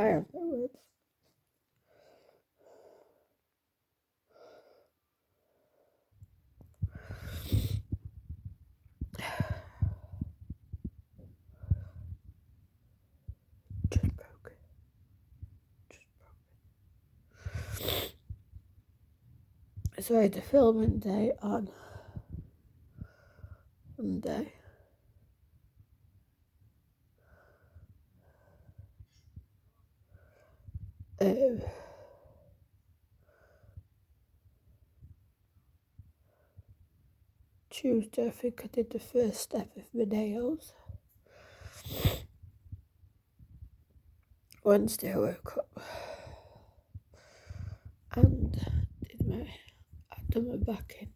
I have no words. Just broken. So I had a filming day on Monday. Tuesday, I think I did the first step of my nails. Wednesday, I woke up and I'd done my back in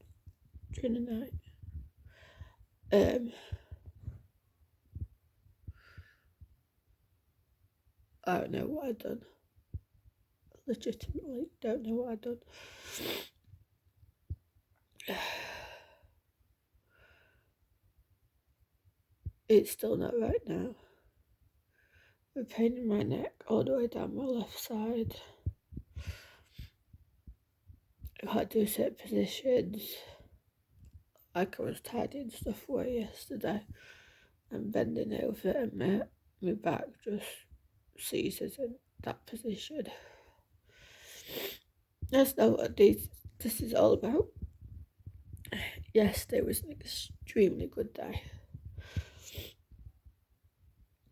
during the night. I don't know what I'd done. Legitimately don't know what I'd done. It's still not right now. I'm pain in my neck all the way down my left side. I can't do certain positions. Like I was tidying stuff away yesterday and bending over and my back just seizes in that position. That's not what this is all about. Yesterday was an extremely good day.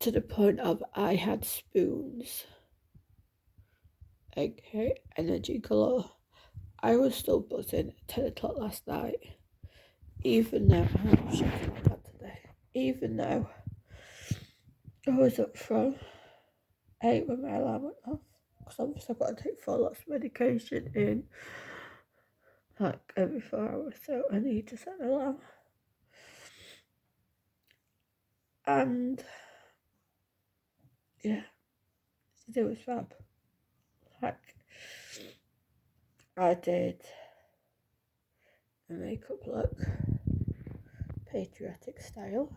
To the point of I had spoons. Okay, energy galore. I was still buzzing at 10 o'clock last night. Even though I'm shaking my head today. Even though I was up from 8 when my alarm went off. Because obviously I've got to take 4 lots of medication in like every 4 hours, so I need to set an alarm. And yeah, it was fab. Like, I did a makeup look, patriotic style,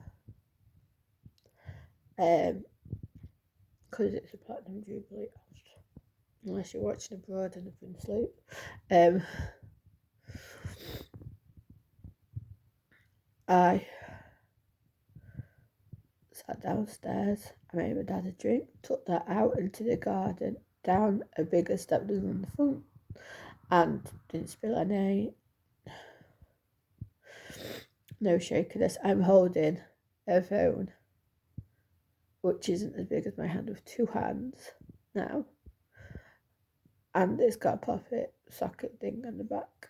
because it's a platinum jubilee, unless you're watching abroad and have been asleep. I sat downstairs, I made my dad a drink, took that out into the garden, down a bigger step than the front, and didn't spill any. No shakiness. I'm holding a phone, which isn't as big as my hand, with 2 hands now, and it's got a pocket socket thing on the back.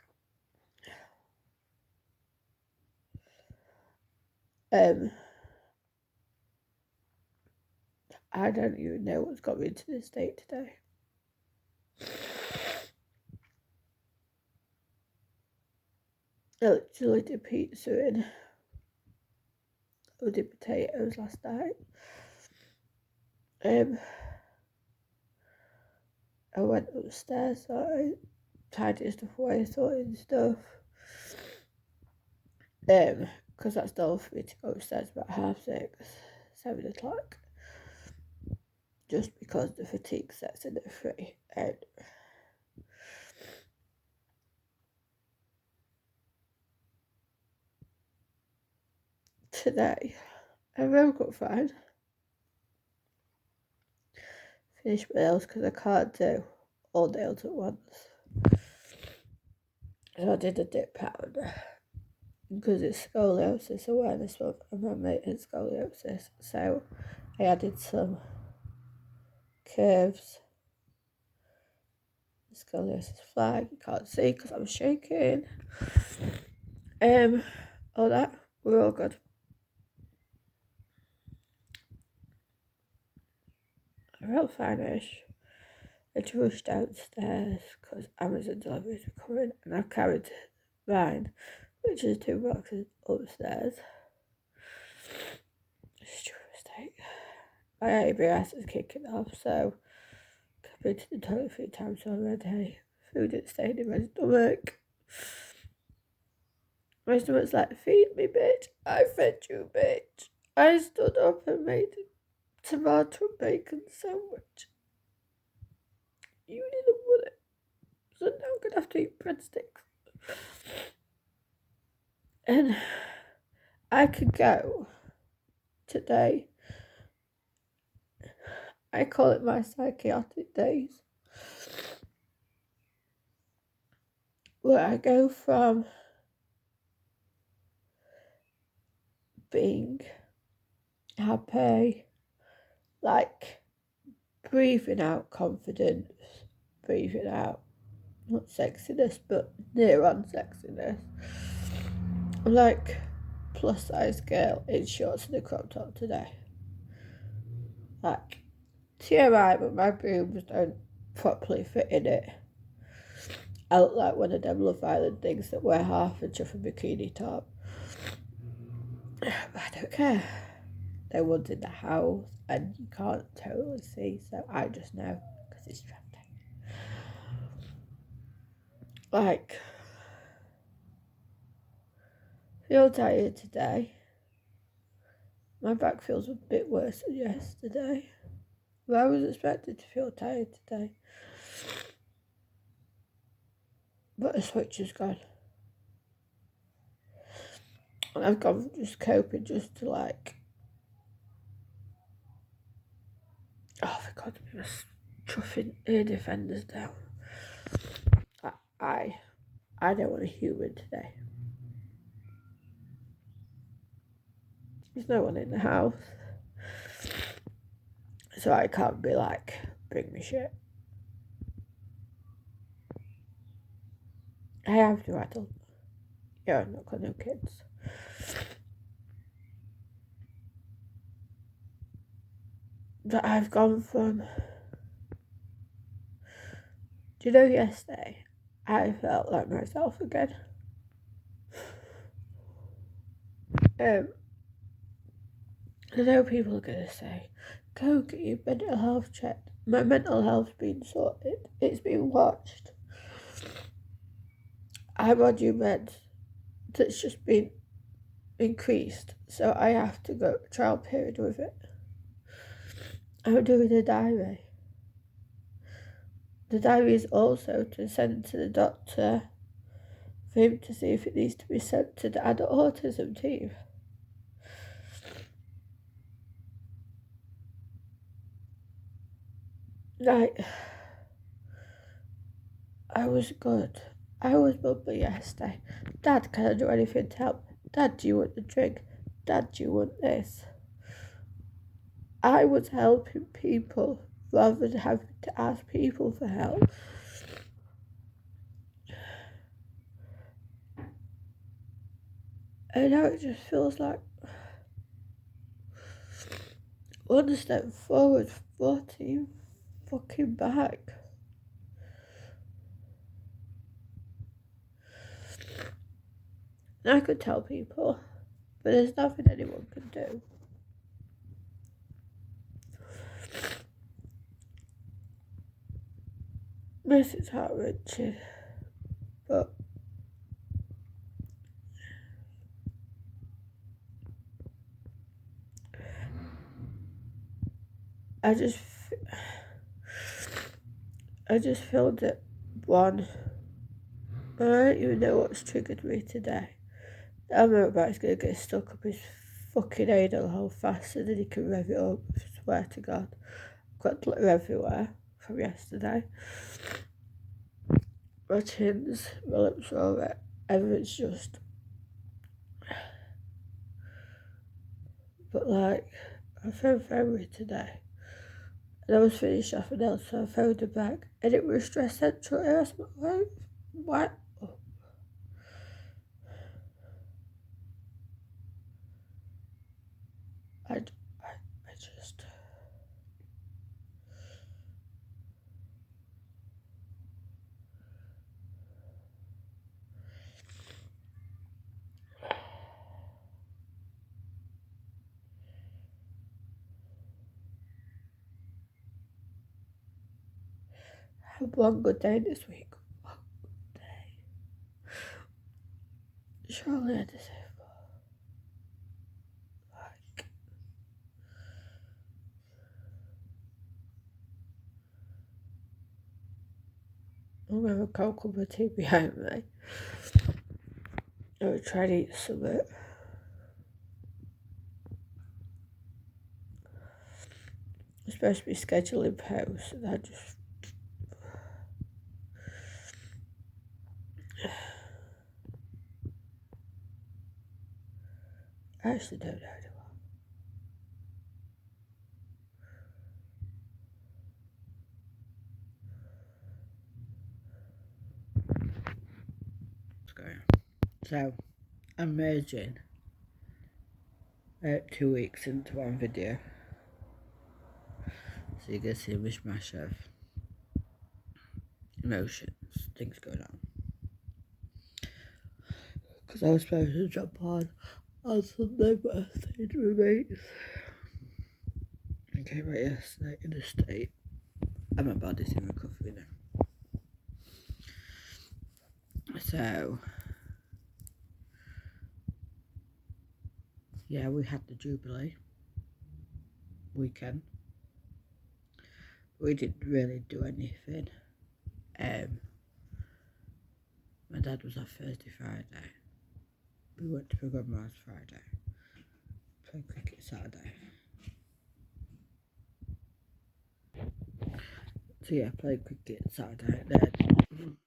I don't even know what's got me into this state today. I literally did pizza in. I did potatoes last night. I went upstairs, so I tidied stuff away, sorted stuff. Because that's dull for me to go upstairs about 6:30, 7 o'clock. Just because the fatigue sets in at 3. And today, I woke up fine. Finished my nails because I can't do all nails at once. So I did a dip powder because it's scoliosis awareness month and my mate has scoliosis. So I added some curves, scoliosis flag. You can't see because I'm shaking. All that, we're all good. I felt fine-ish. I had to rush downstairs because Amazon deliveries were coming, and I've carried mine, which is 2 boxes, upstairs. Stupid mistake. My ABS is kicking off, so I've been to the toilet 3 times already. Food didn't stay in my stomach. My stomach's like, feed me, bitch. I fed you, bitch. I stood up and made a tomato and bacon sandwich. You didn't want it. So now I'm gonna have to eat breadsticks. And I could go today. I call it my psychotic days. Where I go from being happy, like breathing out confidence, breathing out not sexiness but near on sexiness. Like plus size girl in shorts and a crop top today. Like TMI, but my boobs don't properly fit in it. I look like one of them Love Island things that wear half inch of a bikini top. But I don't care. They're ones in the house and you can't totally see, so I just know because it's trendy. Like, feel tired today. My back feels a bit worse than yesterday. But I was expected to feel tired today. But the switch is gone. And I've gone from just coping just to like, oh for God, we were chuffing ear defenders down. I don't want a human today. There's no one in the house. So I can't be like, bring me shit. I have to adult. Yeah, I'm not got no kids. But I've gone from, do you know, yesterday I felt like myself again. I know people are gonna say, go get your mental health checked. My mental health's been sorted. It's been watched. I'm on new meds that's just been increased, so I have to go trial period with it. I'm doing a diary. The diary is also to send to the doctor for him to see if it needs to be sent to the adult autism team. Like, I was good. I was bubbly yesterday. Dad, can I do anything to help? Dad, do you want the drink? Dad, do you want this? I was helping people rather than having to ask people for help. And now it just feels like 1 step forward, 14 fucking back. And I could tell people, but there's nothing anyone can do. This is heart-wrenching, but I just feel that one, I don't even know what's triggered me today. I'm about is going to get stuck up his fucking anal hole faster than he can rev it up. I swear to God. I've got glitter everywhere from yesterday. My chins, my lips are all red. Everything's just... But like, I phoned February today. And I was finished off an else, so I phoned her back. And it was Stress Central. And I was like, what? I just... had one good day this week. One good day. Surely I deserve more. Like, I'm going to have a cold cup of tea behind me. I would try to eat something. I'm supposed to be scheduling posts, and I just. I actually don't know, do I? So, I'm merging 2 weeks into one video. So you can see a mishmash of emotions, things going on. Because I was supposed to jump on Sunday, but I stayed with mates. I came out yesterday in a state, and my body's in recovery now. So, yeah, we had the Jubilee weekend. We didn't really do anything. My dad was off Thursday, Friday. We went to my grandma's Friday. Played cricket Saturday. So yeah, played cricket Saturday. Then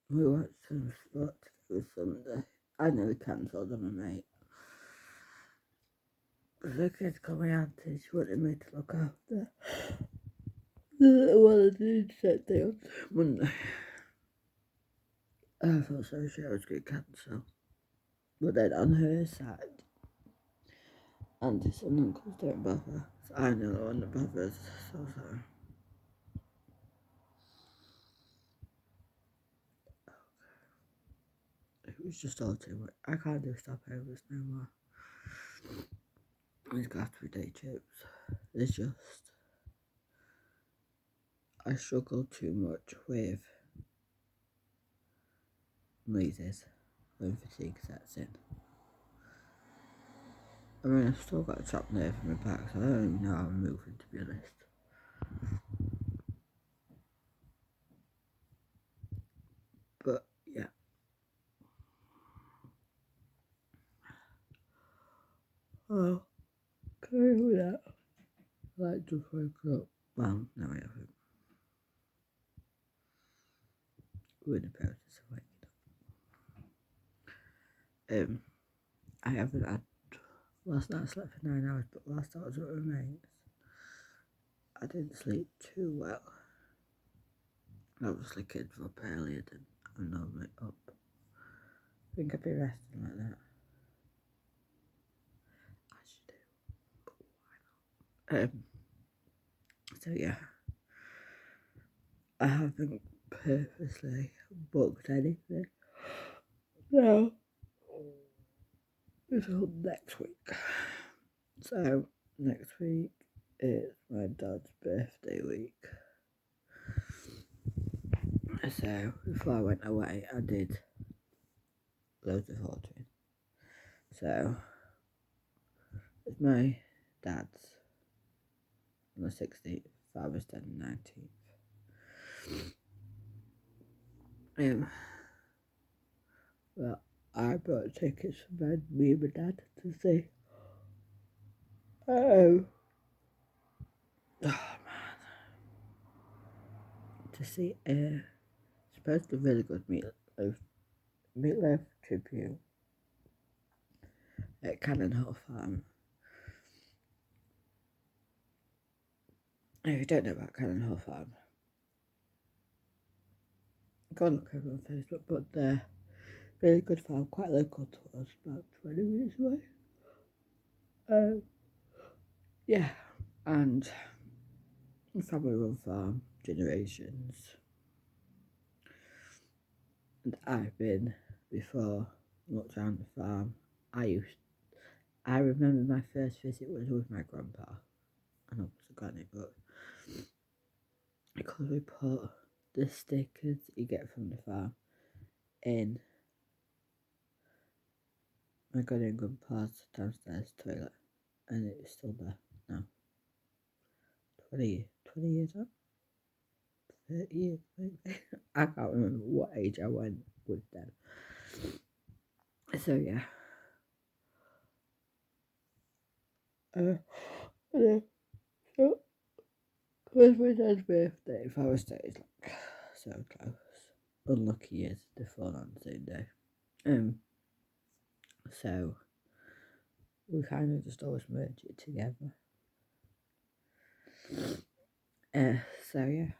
we watched some sport with Sunday. I nearly cancelled on my mate. Because the kids called my auntie, she wanted me to look after the little one I did set day on Monday. I felt so sure I was going to cancel. But then on her side, aunties and uncles don't bother. So I know the one that bothers. So sorry. It was just all too much. I can't do stopovers no more. It's got to be day trips. It's just, I struggle too much with noises when fatigue sets in. I mean, I've still got a chopped nerve in my back, so I don't even know how I'm moving, to be honest. But, yeah. Oh, can I do that? I like to wake up. Well, no, I haven't. We're in the process of waking up. I haven't had. Last night I slept for 9 hours, but last night I was with my mates. I didn't sleep too well. Obviously, kids were up earlier than I'm normally up. I think I'd be resting like that. I should do, but why not? So yeah, I haven't purposely booked anything. No, until next week. So next week is my dad's birthday week. So before I went away, I did loads of ordering. So it's my dad's on the 16th, Father's Day on the 19th. Well, I bought tickets for me and my dad to see. Oh man, to see supposed to be really good meatloaf tribute at Cannon Hall Farm. If you don't know about Cannon Hall Farm, go and look over on Facebook, but they're really good farm, quite local to us, about 20 minutes away. Yeah, and family run farm, generations. And I've been before, looked around the farm. I remember my first visit was with my grandpa, and obviously granny, but because we put the stickers you get from the farm in my granny and grandpa's downstairs toilet, and it's still there now. 20 years on? 30 years maybe. I can't remember what age I went with them. So yeah. So it was my dad's birthday. Father's Day is like so close. Unlucky years to fall on the same day. So we kind of just always merge it together. So yeah,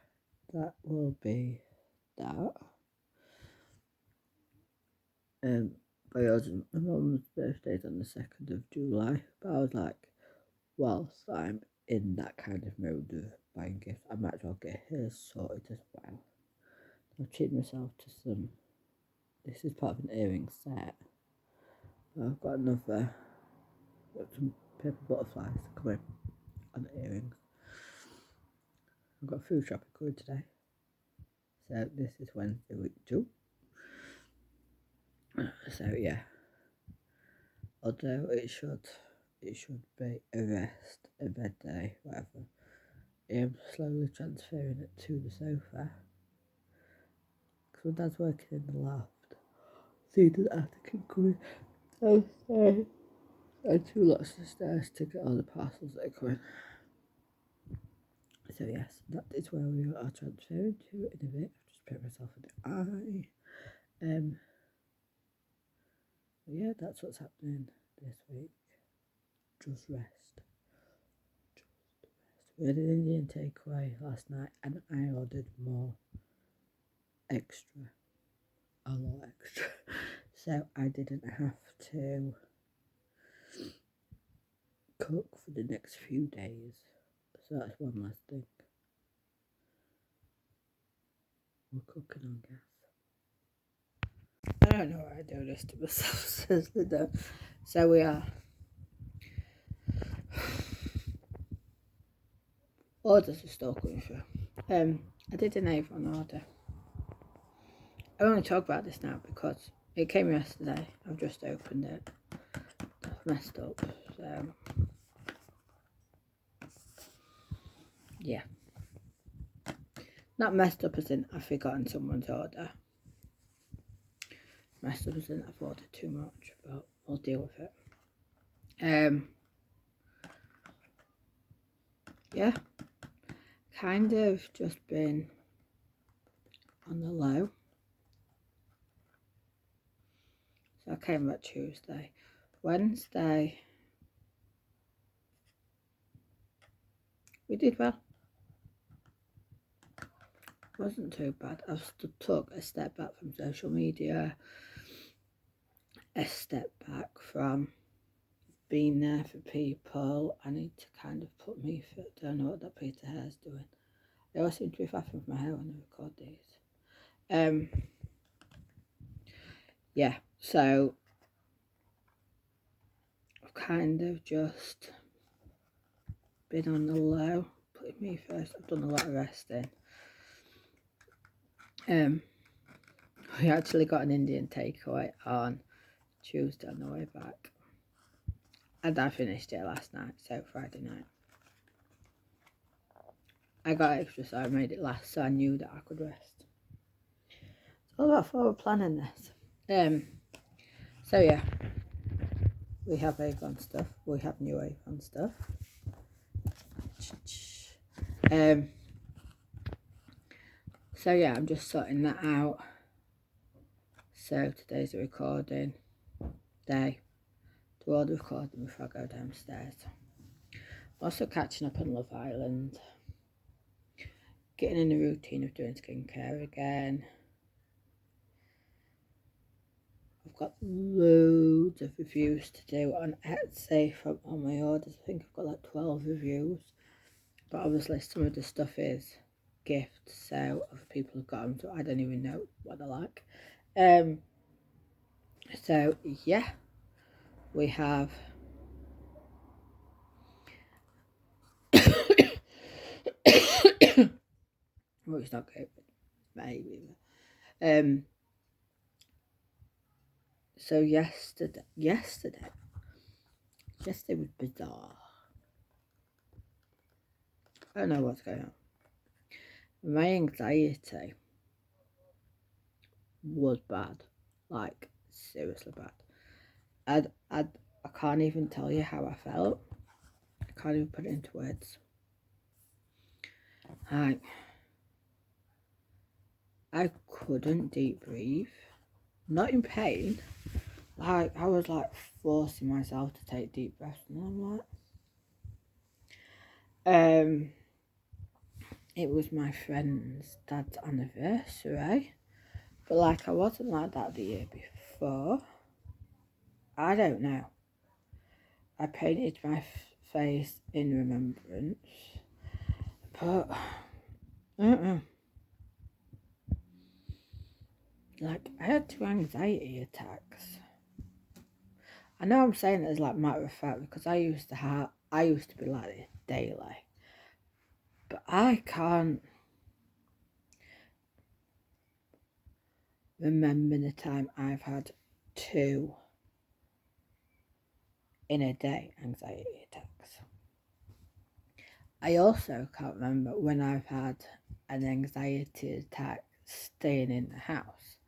that will be that. My mum's birthday's on the 2nd of July, but I was like, whilst I'm in that kind of mode of buying gifts, I might as well get hers sorted as well. I've treated myself to some. This is part of an earring set. I've got some paper butterflies coming on the earrings. I've got food shopping going today. So this is Wednesday, week 2. So yeah. Although it should be a rest, a bed day, whatever. I'm slowly transferring it to the sofa. Because my dad's working in the loft. So he doesn't have to keep coming downstairs. And 2 lots of stairs to get all the parcels that are coming. So yes, that is where we are transferring to in a bit. I've just put myself in the eye. Yeah, that's what's happening this week. Just rest. We had an Indian takeaway last night and I ordered more extra. A lot extra. So I didn't have to cook for the next few days. So that's one last thing. We're cooking on gas. I don't know why I do this to myself, says Linda. So we are. Orders are still coming through. I did an Avon order. I want to talk about this now because it came yesterday. I've just opened it. I've messed up. So yeah. Not messed up as in I've forgotten someone's order. Messed up as in I've ordered too much, but I'll deal with it. Yeah. Kind of just been on the low. So I came back Tuesday. Wednesday, we did well. Wasn't too bad. I've took a step back from social media, a step back from being there for people. I need to kind of put me fit. Don't know what that Peter Hare's doing. I always seem to be faffing with my hair when I record these. Yeah, so I've kind of just been on the low, putting me first. I've done a lot of resting. We actually got an Indian takeaway on Tuesday on the way back. And I finished it last night, so Friday night. I got extra, so I made it last, so I knew that I could rest. It's all about forward planning this. So yeah, we have Avon stuff. We have new Avon stuff. So yeah, I'm just sorting that out. So today's a recording day. Do all the recording before I go downstairs. Also catching up on Love Island. Getting in the routine of doing skincare again. I've got loads of reviews to do on Etsy from all my orders. I think I've got like 12 reviews. But obviously some of the stuff is gifts, so other people have got them, so I don't even know what they're like. So yeah, we have well, it's not good, maybe. So yesterday was bizarre. I don't know what's going on. My anxiety was bad, like seriously bad. I can't even tell you how I felt. I can't even put it into words. Like, I couldn't deep breathe. Not in pain. Like, I was like forcing myself to take deep breaths, and I'm like, it was my friend's dad's anniversary, but like I wasn't like that the year before. I don't know. I painted my face in remembrance, but like I had 2 anxiety attacks. I know I'm saying it as like matter of fact because I used to be like this daily, but I can't remember the time I've had 2 in a day anxiety attacks. I also can't remember when I've had an anxiety attack staying in the house.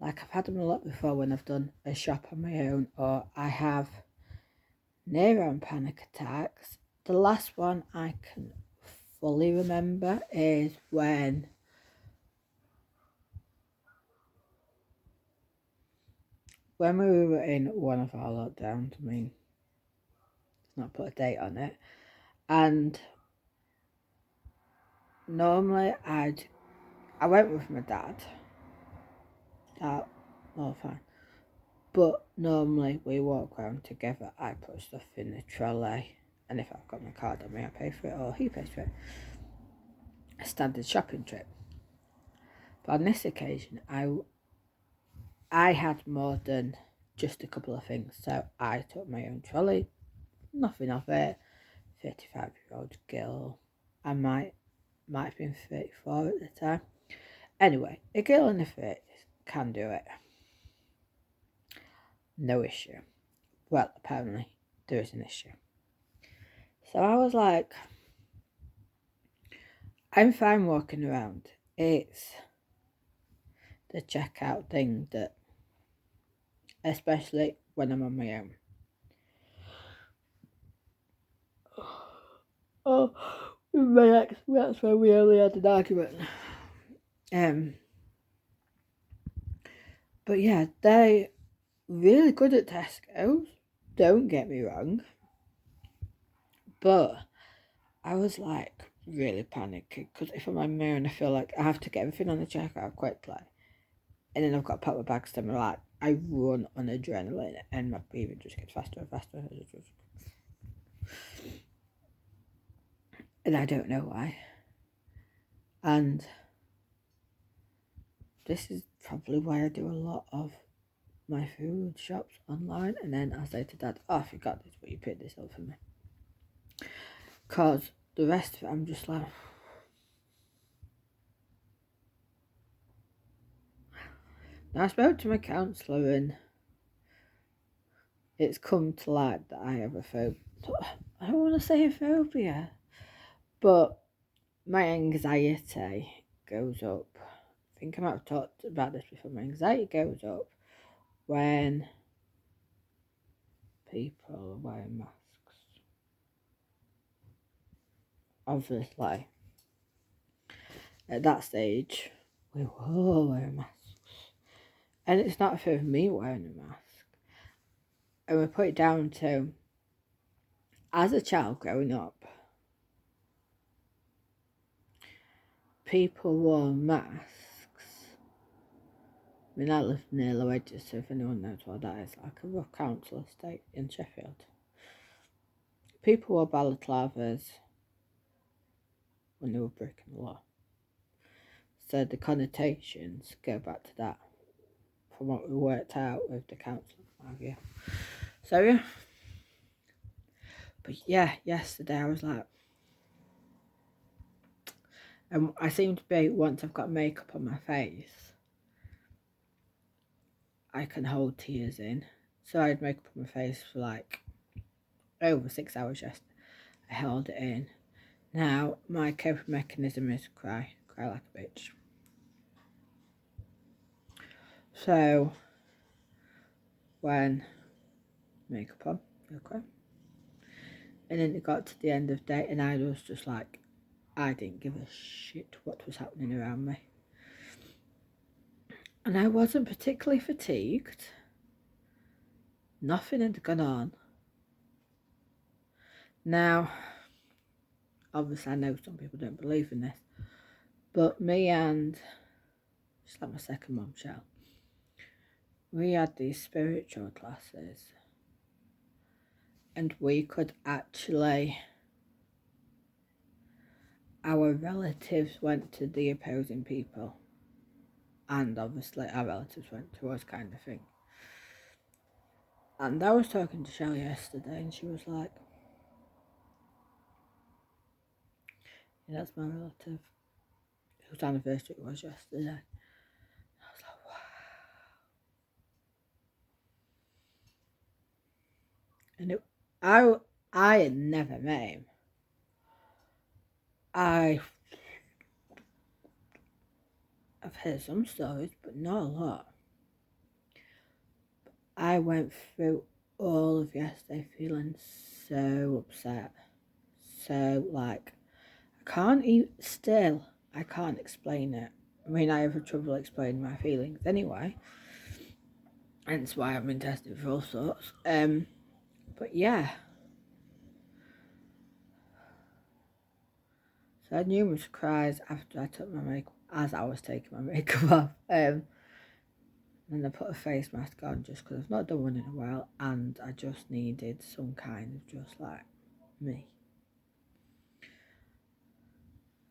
Like I've had them a lot before when I've done a shop on my own, or I have near-on panic attacks. The last one I can fully remember is when we were in one of our lockdowns. I mean, let's not put a date on it. And normally I went with my dad. That all fine. But normally we walk around together. I put stuff in the trolley, and if I've got my card on me, I pay for it, or he pays for it. A standard shopping trip. But on this occasion, I had more than just a couple of things, so I took my own trolley. Nothing of it. 35-year-old girl. I might have been 34 at the time. Anyway, a girl in the 30s can do it. No issue. Well, apparently there is an issue. So I was like, I'm fine walking around. It's the checkout thing that, especially when I'm on my own. Oh, with my ex, that's when we only had an argument. But yeah, they're really good at Tesco's. Don't get me wrong. But I was like really panicking because if I'm on my own, I feel like I have to get everything on the checkout quickly. And then I've got to pack my bags to my like I run on adrenaline and my breathing just gets faster and faster. And I don't know why. And this is probably why I do a lot of my food shops online. And then I say to Dad, oh, I forgot this, but you picked this up for me. Because the rest of it, I'm just like... Now, I spoke to my counsellor and it's come to light that I have a phobia. I don't want to say a phobia, but my anxiety goes up. I think I might have talked about this before. My anxiety goes up when people are wearing masks. Obviously, at that stage, we were wearing masks. And it's not a fear of me wearing a mask. And we put it down to, as a child growing up, people wore masks. I mean, I live near the Wedges, so if anyone knows what that is, like a rough council estate in Sheffield. People wore balaclavas when they were breaking the law. So the connotations go back to that, from what we worked out with the council. Yeah. So yeah. But yeah, yesterday I was like, and I seem to be, once I've got makeup on my face, I can hold tears in. So I had makeup on my face for like over 6 hours yesterday. I held it in. Now, my coping mechanism is cry. cry like a bitch. So, when makeup on, okay. And then it got to the end of the day and I was just like, I didn't give a shit what was happening around me. And I wasn't particularly fatigued. Nothing had gone on. Now, obviously I know some people don't believe in this, but me and, just like my second mum, Shell, we had these spiritual classes and we could actually, our relatives went to the opposing people and obviously our relatives went to us, kind of thing. And I was talking to Shell yesterday and she was like, yeah, that's my relative whose anniversary it was yesterday. I was like, wow. And I had never met him. I've heard some stories, but not a lot. I went through all of yesterday feeling so upset. So, like, I can't explain it. I mean, I have trouble explaining my feelings anyway. Hence why I've been tested for all sorts. But yeah. So I had numerous cries after I took my makeup, as I was taking my makeup off. And I put a face mask on just because I've not done one in a while and I just needed some kind of just like me.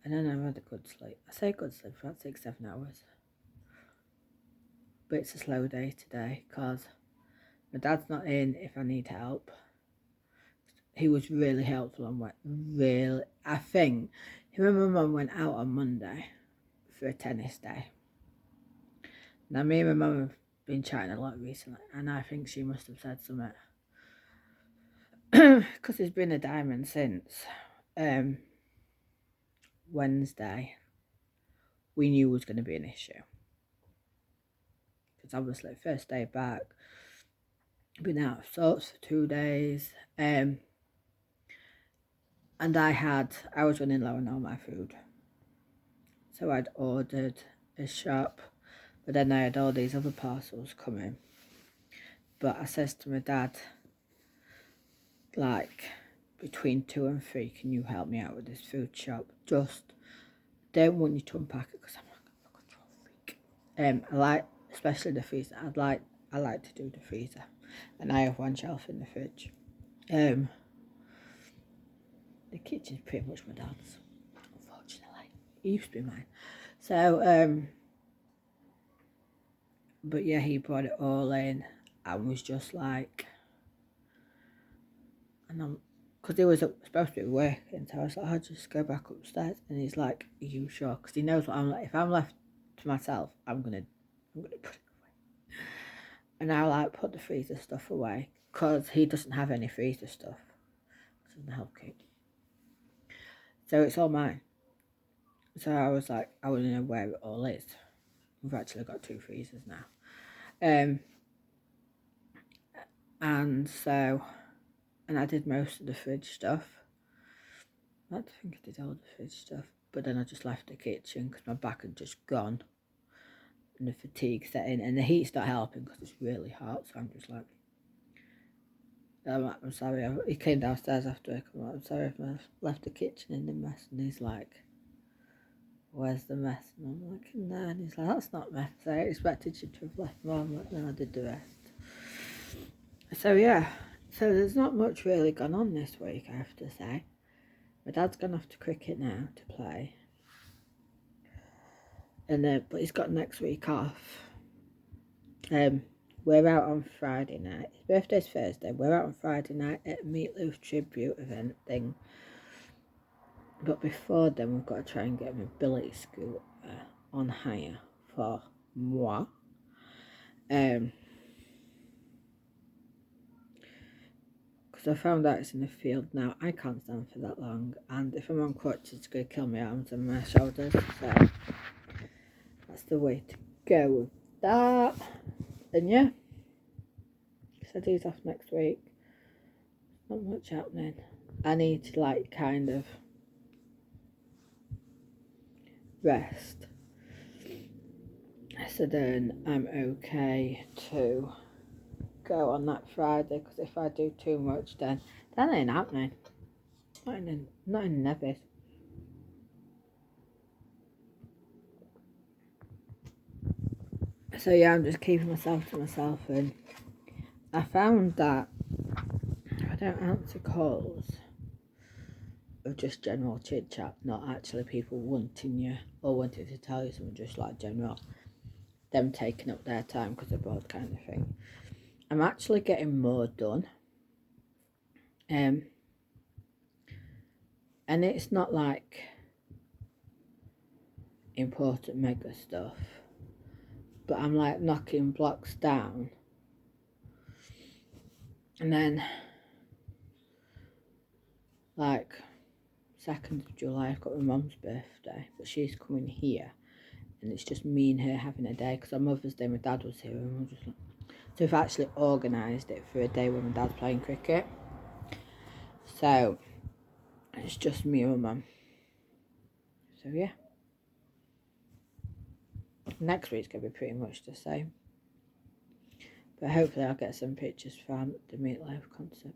And then I had a good sleep. I say good sleep for about 6-7 hours. But it's a slow day today because my dad's not in if I need help. He was really helpful on what really, I think, him and my mum went out on Monday for a tennis day. Now me and my mum have been chatting a lot recently and I think she must have said something. Because he's been a diamond since Wednesday. We knew was going to be an issue. Because obviously first day back, been out of sorts for 2 days. And I was running low on all my food. So I'd ordered a shop, but then I had all these other parcels coming. But I says to my dad, like, between 2 and 3, can you help me out with this food shop? Just don't want you to unpack it because I'm like a control freak. I like, especially the freezer. I like to do the freezer, and I have one shelf in the fridge. The kitchen's pretty much my dad's, unfortunately. It used to be mine. So, but yeah, he brought it all in and was just like, and because he was supposed to be working, so I was like, I'll just go back upstairs. And he's like, are you sure? Because he knows what I'm like. If I'm left to myself, I'm gonna put it away. And I like put the freezer stuff away because he doesn't have any freezer stuff. It doesn't help keep. So it's all mine. So I was like, I want to know where it all is. We've actually got 2 freezers now. And so, and I did most of the fridge stuff. I don't think I did all the fridge stuff. But then I just left the kitchen because my back had just gone. And the fatigue set in. And the heat's not helping because it's really hot. So I'm just like, I'm sorry. He came downstairs after work. I'm sorry if I left the kitchen in the mess. And he's like, where's the mess? And I'm like, in there. And he's like, that's not mess. I expected you to have left more. I'm like, no, I did the rest. So yeah. So there's not much really gone on this week, I have to say. My dad's gone off to cricket now to play. And but he's got next week off. We're out on Friday night. His birthday's Thursday. We're out on Friday night at a Meatloaf tribute event thing. But before then, we've got to try and get a mobility scooter on hire for moi. Because because I found out it's in the field now. I can't stand for that long, and if I'm on crutches, it's going to kill my arms and my shoulders. So that's the way to go with that. And yeah, so he's off next week. Not much happening. I need to like kind of rest. So then I'm okay to go on that Friday, because if I do too much, then that ain't happening. Not in Nevis. So yeah, I'm just keeping myself to myself, and I found that if I don't answer calls of just general chit chat, not actually people wanting you or wanting to tell you something, just like general, them taking up their time because they're bored kind of thing, I'm actually getting more done. And it's not like important mega stuff, but I'm like knocking blocks down, and then like 2nd of July I've got my mum's birthday, but she's coming here, and it's just me and her having a day, because on Mother's Day my dad was here, and we're just like, so we've actually organised it for a day when my dad's playing cricket, so it's just me and my mum. So yeah, next week's gonna be pretty much the same, but hopefully I'll get some pictures from the Meatloaf concert.